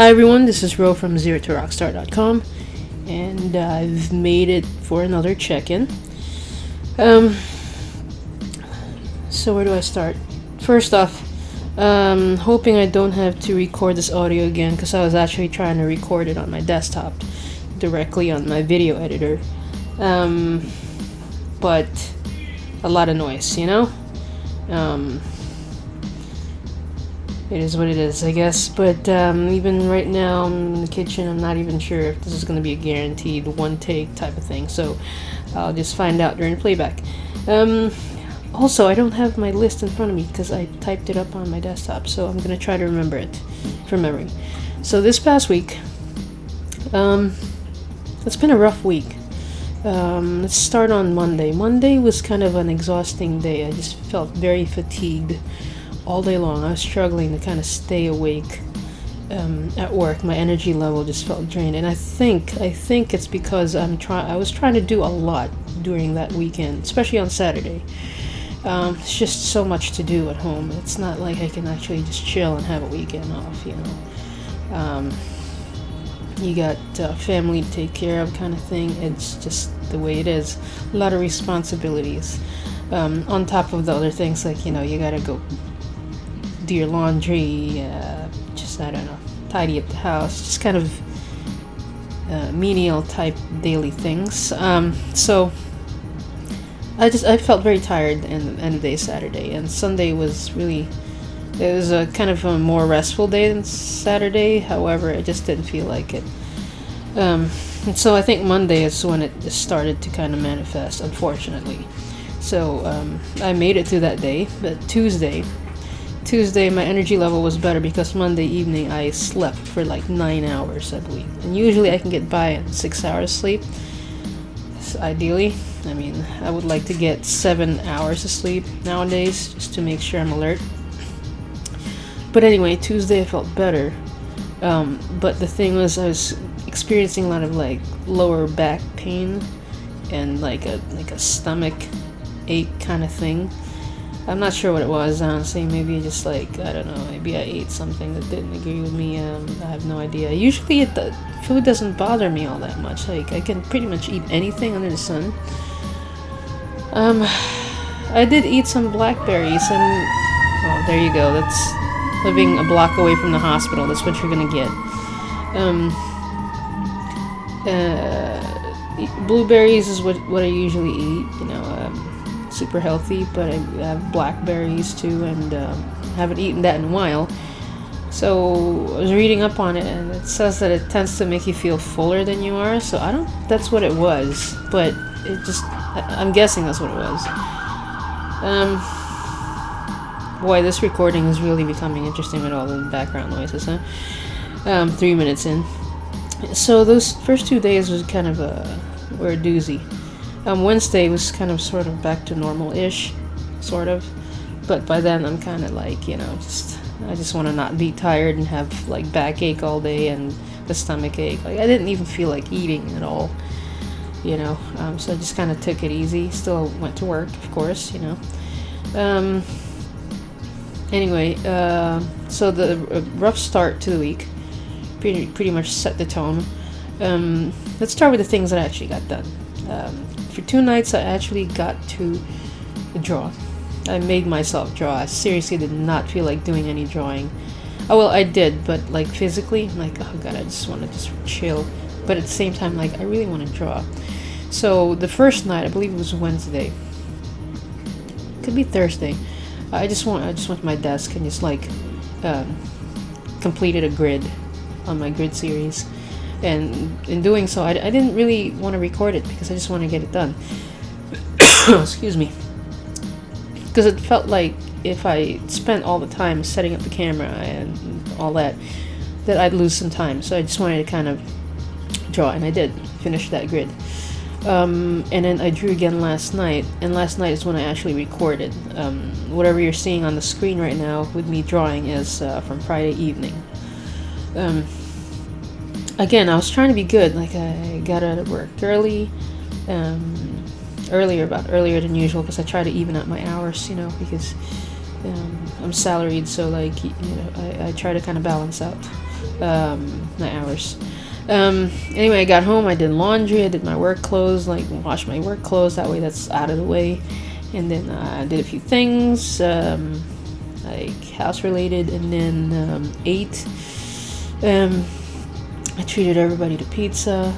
Hi everyone, this is Ro from ZeroToRockstar.com, and I've made it for another check-in. So where do I start? First off, hoping I don't have to record this audio again, because I was actually trying to record it on my desktop directly on my video editor. But a lot of noise, you know? It is what it is, I guess. But even right now, I'm in the kitchen. I'm not even sure if this is going to be a guaranteed one take type of thing. So I'll just find out during playback. Also, I don't have my list in front of me because I typed it up on my desktop. So I'm going to try to remember it from memory. So this past week, it's been a rough week. Let's start on Monday. Monday was kind of an exhausting day. I just felt very fatigued all day long. I was struggling to kind of stay awake at work. My energy level just felt drained, and I think it's because I was trying to do a lot during that weekend, especially on Saturday. It's just so much to do at home. It's not like I can actually just chill and have a weekend off, you know. You got family to take care of, kind of thing. It's just the way it is. A lot of responsibilities on top of the other things, like, you know, you gotta go do your laundry, just, I don't know, tidy up the house, just kind of menial type daily things. So I felt very tired in the end of the day Saturday, and Sunday was really, it was a kind of a more restful day than Saturday. However, I just didn't feel like it. And so I think Monday is when it just started to kind of manifest, unfortunately. So I made it through that day, but Tuesday my energy level was better because Monday evening I slept for like 9 hours, I believe. And usually I can get by at 6 hours sleep. So ideally, I mean, I would like to get 7 hours of sleep nowadays just to make sure I'm alert. But anyway, Tuesday I felt better. But the thing was, I was experiencing a lot of like lower back pain and like a stomach ache kind of thing. I'm not sure what it was, honestly. Maybe just like, I don't know, maybe I ate something that didn't agree with me. I have no idea. Usually food doesn't bother me all that much. Like, I can pretty much eat anything under the sun. I did eat some blackberries, and oh, there you go. That's living a block away from the hospital. That's what you're gonna get. Blueberries is what I usually eat, you know. Super healthy, but I have blackberries too, and haven't eaten that in a while. So I was reading up on it, and it says that it tends to make you feel fuller than you are. So I don't, that's what it was, but it just, I'm guessing that's what it was. Boy, this recording is really becoming interesting with all the background noises, huh? 3 minutes in. So those first 2 days was kind of were a doozy. Wednesday was kind of sort of back to normal-ish, sort of. But by then I'm kind of like, you know, I just want to not be tired and have like backache all day and the stomach ache. Like, I didn't even feel like eating at all, you know. So I just kind of took it easy. Still went to work, of course, you know. Anyway, so the rough start to the week pretty much set the tone. Let's start with the things that I actually got done. For 2 nights, I actually got to draw. I made myself draw. I seriously did not feel like doing any drawing. Oh, well, I did, but like physically, like, oh god, I just want to just chill. But at the same time, like, I really want to draw. So the first night, I believe it was Wednesday. Could be Thursday. I just went to my desk and just like completed a grid on my grid series. And in doing so, I didn't really want to record it because I just want to get it done. Excuse me. Because it felt like if I spent all the time setting up the camera and all that I'd lose some time. So I just wanted to kind of draw, and I did finish that grid. And then I drew again last night, and last night is when I actually recorded. Whatever you're seeing on the screen right now with me drawing is from Friday evening. Again, I was trying to be good. Like, I got out of work early, earlier than usual, because I try to even out my hours, you know, because I'm salaried, so like, you know, I try to kind of balance out. not hours. Anyway, I got home, I did laundry, I did my work clothes, like washed my work clothes, that way that's out of the way. And then I did a few things, like house related, and then ate. I treated everybody to pizza,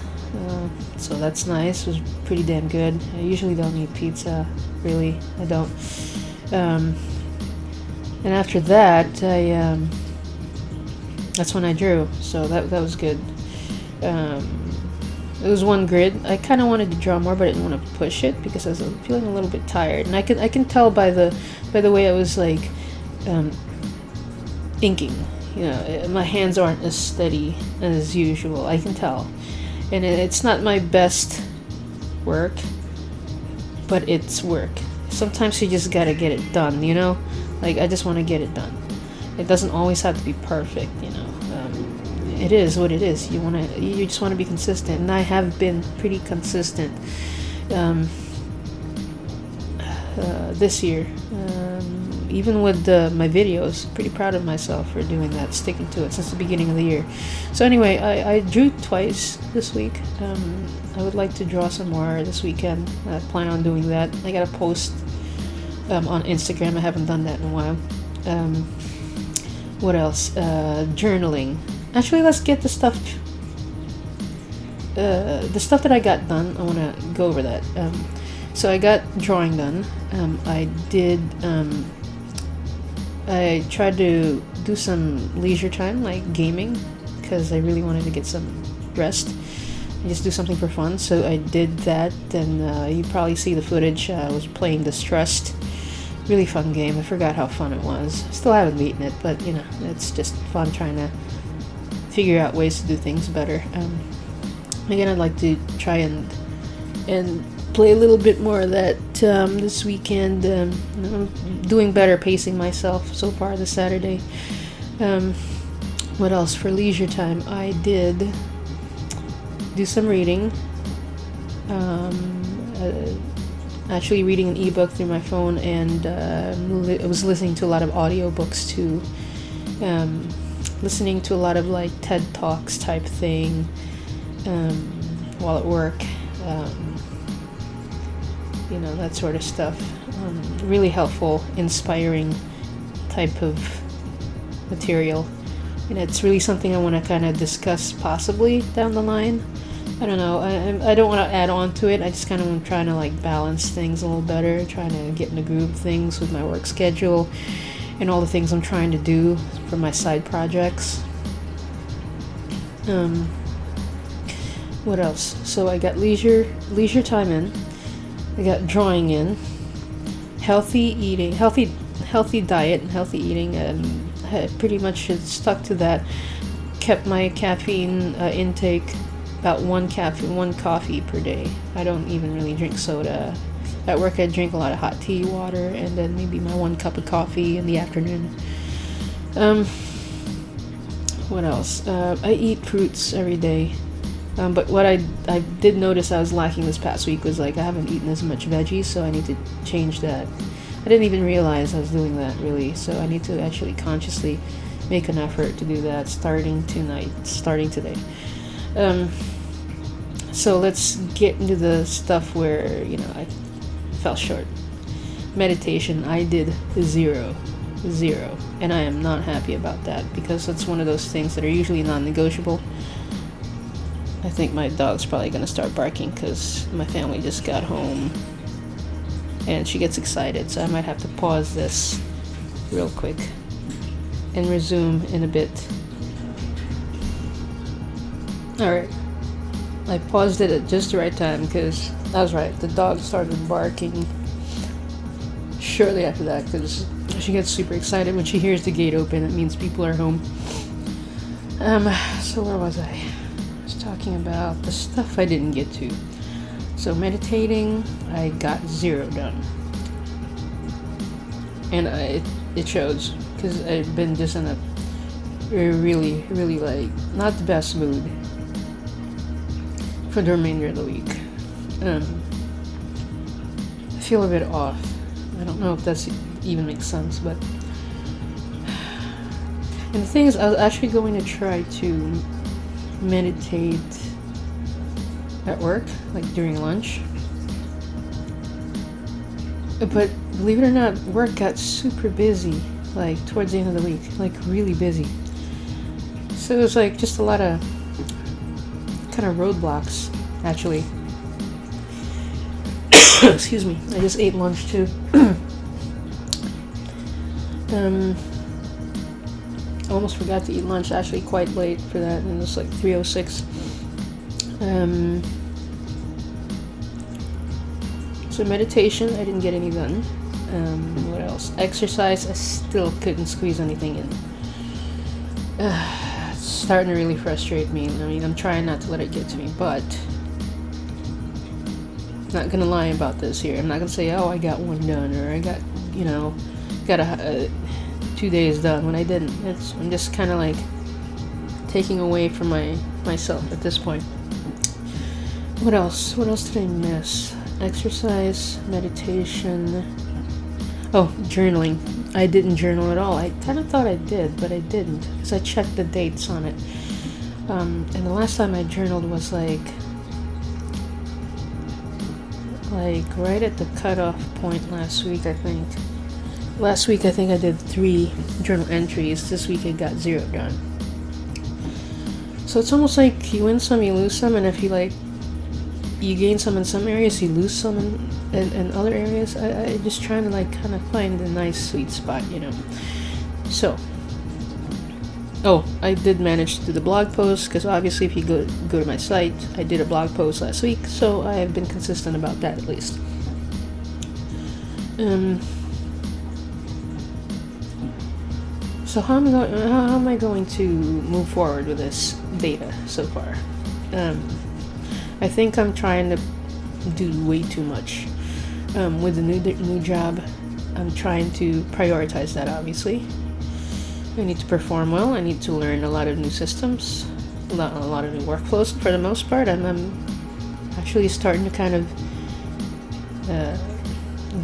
so that's nice. It was pretty damn good. I usually don't eat pizza, really. I don't. And after that, that's when I drew. So that was good. It was one grid. I kind of wanted to draw more, but I didn't want to push it because I was feeling a little bit tired. And I can tell by the way I was like inking. You know, my hands aren't as steady as usual. I can tell, and it's not my best work, but it's work. Sometimes you just gotta get it done. You know, like I just want to get it done. It doesn't always have to be perfect. You know, it is what it is. You just want to be consistent, and I have been pretty consistent this year. Even with my videos, pretty proud of myself for doing that, sticking to it since the beginning of the year. So anyway, I drew twice this week. I would like to draw some more this weekend. I plan on doing that. I got a post on Instagram. I haven't done that in a while. What else? Journaling. Actually, let's get the stuff that I got done. I want to go over that. So I got drawing done. I tried to do some leisure time, like gaming, because I really wanted to get some rest and just do something for fun. So I did that, and you probably see the footage. I was playing Distressed. Really fun game. I forgot how fun it was. Still haven't beaten it, but you know, it's just fun trying to figure out ways to do things better. Again, I'd like to try and play a little bit more of that this weekend. I'm doing better pacing myself so far this Saturday. What else for leisure time? I did do some reading. Actually reading an ebook through my phone, and I was listening to a lot of audiobooks too. Listening to a lot of like TED Talks type thing while at work. You know, that sort of stuff. Really helpful, inspiring type of material. And it's really something I want to kind of discuss possibly down the line. I don't know. I don't want to add on to it. I just kind of am trying to like balance things a little better, trying to get in the groove of things with my work schedule and all the things I'm trying to do for my side projects. What else? So I got leisure time in. I got drawing in, healthy eating, healthy diet, and healthy eating. I pretty much stuck to that. Kept my caffeine intake about one coffee per day. I don't even really drink soda. At work, I drink a lot of hot tea, water, and then maybe my 1 cup of coffee in the afternoon. What else? I eat fruits every day. But what I did notice I was lacking this past week was like I haven't eaten as much veggies, so I need to change that. I didn't even realize I was doing that really, so I need to actually consciously make an effort to do that starting today. So let's get into the stuff where, you know, I fell short. Meditation, I did zero, and I am not happy about that because it's one of those things that are usually non-negotiable. I think my dog's probably going to start barking because my family just got home and she gets excited, so I might have to pause this real quick and resume in a bit. Alright, I paused it at just the right time because I was right, the dog started barking shortly after that because she gets super excited when she hears the gate open. It means people are home. So where was I? Talking about the stuff I didn't get to. So meditating, I got 0 done, and it shows because I've been just in a really like not the best mood for the remainder of the week. I feel a bit off. I don't know if that's even makes sense, but And the thing is, I was actually going to try to meditate at work, like during lunch. But believe it or not, work got super busy, like towards the end of the week, like really busy. So it was like just a lot of kind of roadblocks, actually. Excuse me, I just ate lunch too. I almost forgot to eat lunch, actually quite late for that, and it was like 3:06. So meditation, I didn't get any done. What else? Exercise, I still couldn't squeeze anything in. It's starting to really frustrate me. I mean, I'm trying not to let it get to me, but I'm not gonna lie about this here. I'm not gonna say, oh, I got one done, or I got, got 2 days done when I didn't. I'm just kind of like taking away from myself at this point. What else? What else did I miss? Exercise, meditation. Oh, journaling. I didn't journal at all. I kind of thought I did, but I didn't because I checked the dates on it. And the last time I journaled was like right at the cutoff point last week, I think. Last week, I think I did 3 journal entries. This week, I got 0 done. So it's almost like you win some, you lose some, and if you gain some in some areas, you lose some in other areas. I just trying to kind of find a nice sweet spot, So, I did manage to do the blog post, because obviously if you go to my site, I did a blog post last week, so I have been consistent about that at least. So how am I going to move forward with this data so far? I think I'm trying to do way too much. With the new job, I'm trying to prioritize that, obviously. I need to perform well. I need to learn a lot of new systems, a lot of new workflows. For the most part, I'm actually starting to kind of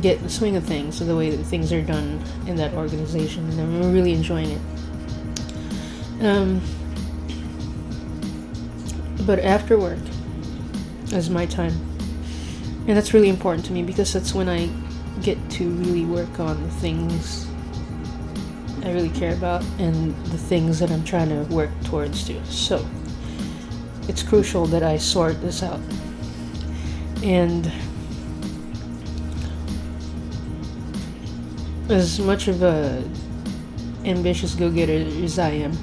get in the swing of things, the way that things are done in that organization, and I'm really enjoying it. But after work is my time, and that's really important to me because that's when I get to really work on the things I really care about and the things that I'm trying to work towards too. So it's crucial that I sort this out. And as much of a ambitious go-getter as I am,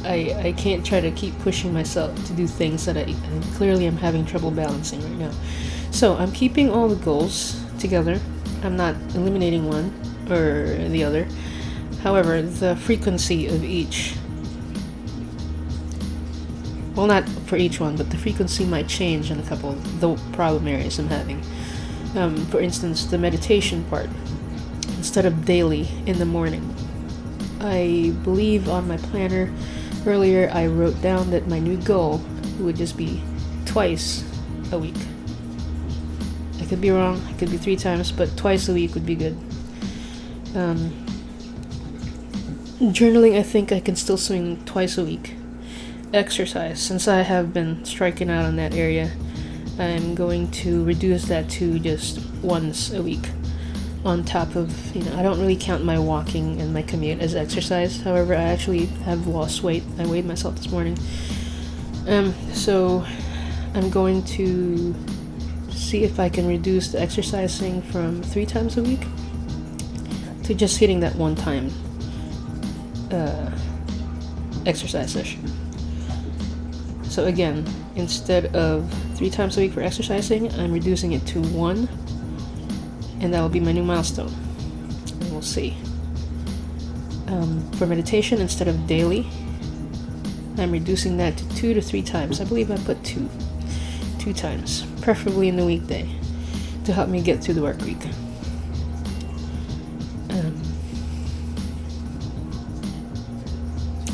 I can't try to keep pushing myself to do things that I clearly am having trouble balancing right now. So I'm keeping all the goals together. I'm not eliminating one or the other. However, the frequency of each, well, not for each one, but the frequency might change in a couple of the problem areas I'm having. For instance, the meditation part. Instead of daily in the morning, I believe on my planner earlier I wrote down that my new goal would just be twice a week. I could be wrong, it could be 3 times, but twice a week would be good. Journaling, I think I can still swing twice a week. Exercise, since I have been striking out on that area, I'm going to reduce that to just once a week. On top of, I don't really count my walking and my commute as exercise. However, I actually have lost weight. I weighed myself this morning. So I'm going to see if I can reduce the exercising from 3 times a week to just hitting that 1 time exercise session. So again, instead of 3 times a week for exercising, I'm reducing it to 1. And that will be my new milestone. And we'll see. For meditation, instead of daily, I'm reducing that to 2 to 3 times. I believe I put 2 times, preferably in the weekday, to help me get through the work week.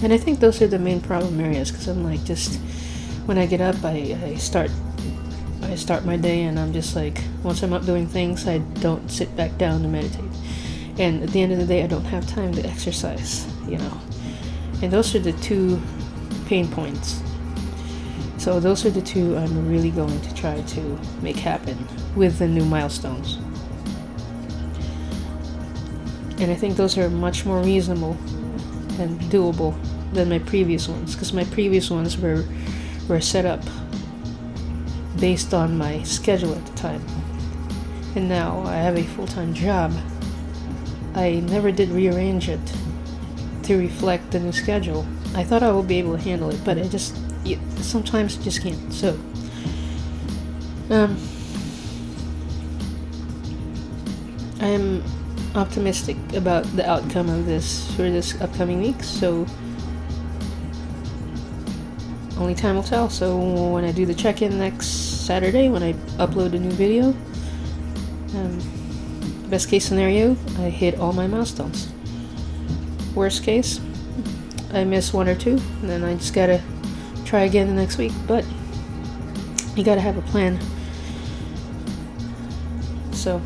And I think those are the main problem areas, because I'm like, just when I get up, I start my day, and I'm just like, once I'm up doing things, I don't sit back down to meditate. And at the end of the day, I don't have time to exercise, And those are the two pain points. So those are the two I'm really going to try to make happen with the new milestones. And I think those are much more reasonable and doable than my previous ones, because my previous ones were set up based on my schedule at the time. And now I have a full-time job. I never did rearrange it to reflect the new schedule. I thought I would be able to handle it, but sometimes I just can't. So I am optimistic about the outcome of this for this upcoming week, so only time will tell. So when I do the check-in next Saturday, when I upload a new video, best case scenario, I hit all my milestones. Worst case, I miss one or two, and then I just gotta try again the next week. But you gotta have a plan. So,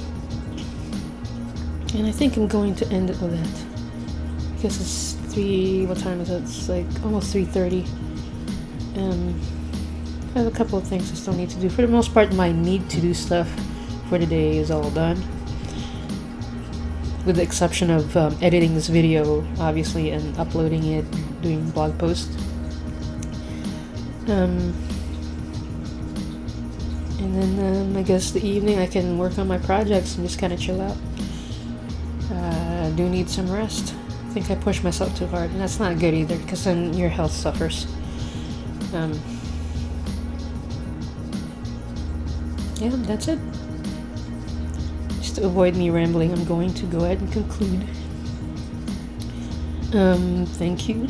and I think I'm going to end it with that, because it's what time is it? It's like almost 3:30. I have a couple of things I still need to do. For the most part, my need to do stuff for the day is all done, with the exception of editing this video, obviously, and uploading it, doing blog posts. And then I guess the evening I can work on my projects and just kind of chill out. I do need some rest. I think I pushed myself too hard, and that's not good either, because then your health suffers. Yeah, that's it. Just to avoid me rambling, I'm going to go ahead and conclude. Thank you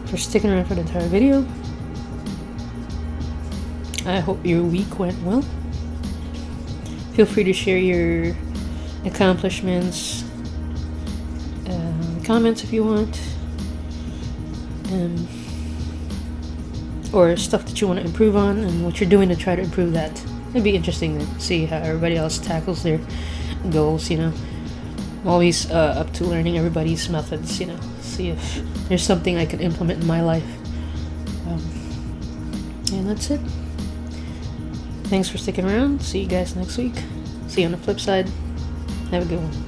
for sticking around for the entire video. I hope your week went well. Feel free to share your accomplishments, comments if you want, or stuff that you want to improve on and what you're doing to try to improve that. It'd be interesting to see how everybody else tackles their goals, I'm always up to learning everybody's methods, see if there's something I can implement in my life. And that's it. Thanks for sticking around. See you guys next week. See you on the flip side. Have a good one.